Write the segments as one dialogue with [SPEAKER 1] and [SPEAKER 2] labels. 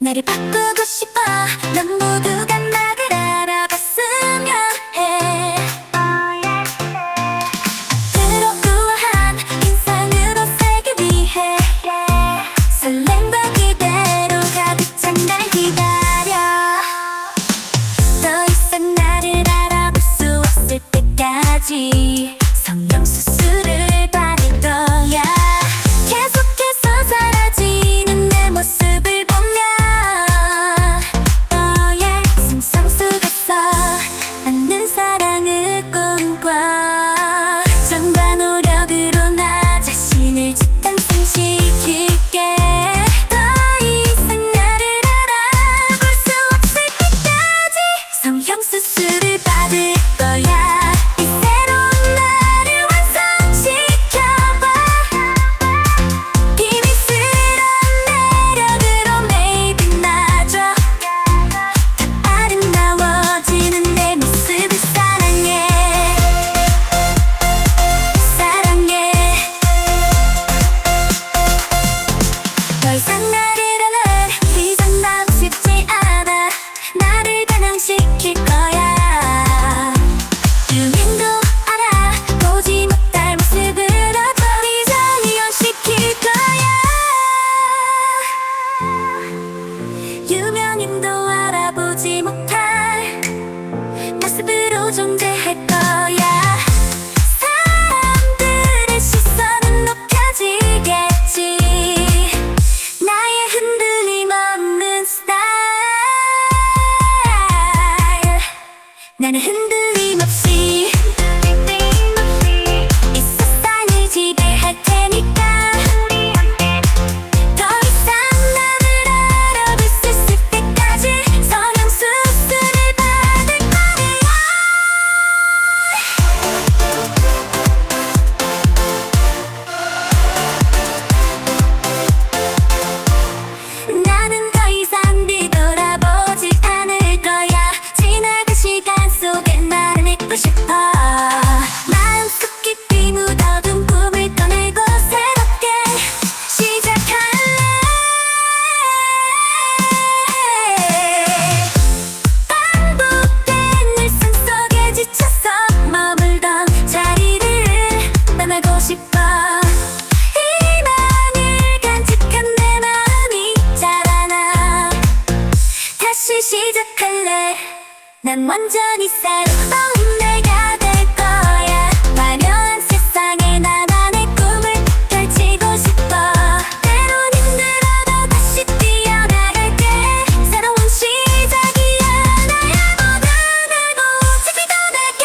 [SPEAKER 1] 나를 바꾸고 싶어. 넌 모두가 나를 알아봤으면 해. 그러고한 인상으로 살기 위해 설렘과 그대로 가득 찬 날 기다려. 더 이상 나를 알아볼 수 없을 때까지 성형수술을 받을 거야. 계속해서 사라지는 내 모습을 보면 너의 심장 속에서 않는 사랑을 꿈꿔. 정과 노력으로 나 자신을 직감승시킬게. 더 이상 나를 알아볼 수 없을 때까지 성형수술을 받을 거야. 이 새로운 나를 완성시켜봐. 비밀스러운 매력으로 매일 빛나줘. 더 아름다워지는 내 모습을 사랑해. 사랑해. 더 이상 나를 위장하고 싶지 않아. 나를 반항시킬 거야. 유명도 알아. 보지 못할 모습으로 더 이상 이혼시킬 거야. 유명인도 알아보지 못할 모습으로 존재할 거야. 사람들의 시선은 높여지겠지. 나의 흔들림 없는 스타일. 나는 흔들림 없이 이 세상을 지배할 테니까. 더 이상 나를 알아볼 수 있을 때까지 성형수술을 받을 거야. 나는 더 이상 뒤돌아보지 않을 거야. 지나간 시간 속에 나를 잊고 싶어. 마음속 깊이 묻어둔 꿈을 꺼내고 새롭게 시작할래. 반복된 일상 속에 지쳐서 머물던 자리를 떠나고 싶어. 희망을 간직한 내 마음이 자라나. 다시 시작할래. 난 완전히 새로운 내가 될 거야. 화려한 세상에 나만의 꿈을 펼치고 싶어. 때론 힘들어도 다시 뛰어나갈게. 새로운 시작이야. 나야 모든 알고 지금도 내게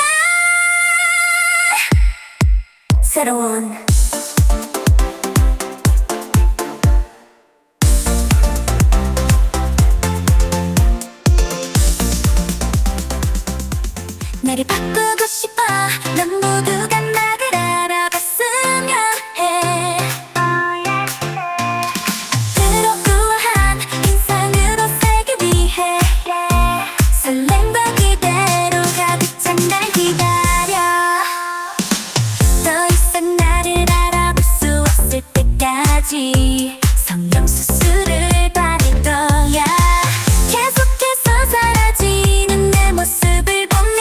[SPEAKER 1] 새로운 나를 바꾸고 싶어. 넌 모두가 나를 알아봤으면 해. 그러고한 인상으로 살기 위해 설렘과 그대로 가득 찬 날 기다려. 더 이상 나를 알아볼 수 없을 때까지 성형수술을 받을 거야. 계속해서 사라지는 내 모습을 보면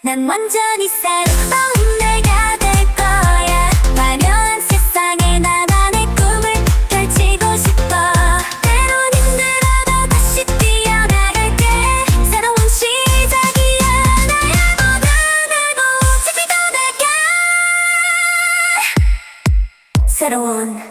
[SPEAKER 1] 난 완전히 새로운 내가 될 거야. 화려한 세상에 나만의 꿈을 펼치고 싶어. 때론 힘들어도 다시 뛰어나갈게. 새로운 시작이야. 나야보다 나고 집이 더 날게. 새로운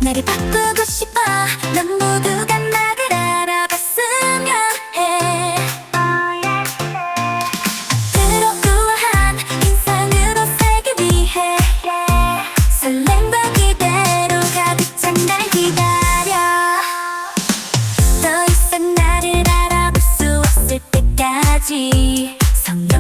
[SPEAKER 1] 나를 바꾸고 싶어. 넌 모두가 나를 알아봤으면 해. 앞으로 우아한 인상으로 살기 위해 설렘과 기대로 가득 찬 날 기다려. 더 이상 나를 알아볼 수 없을 때까지 성령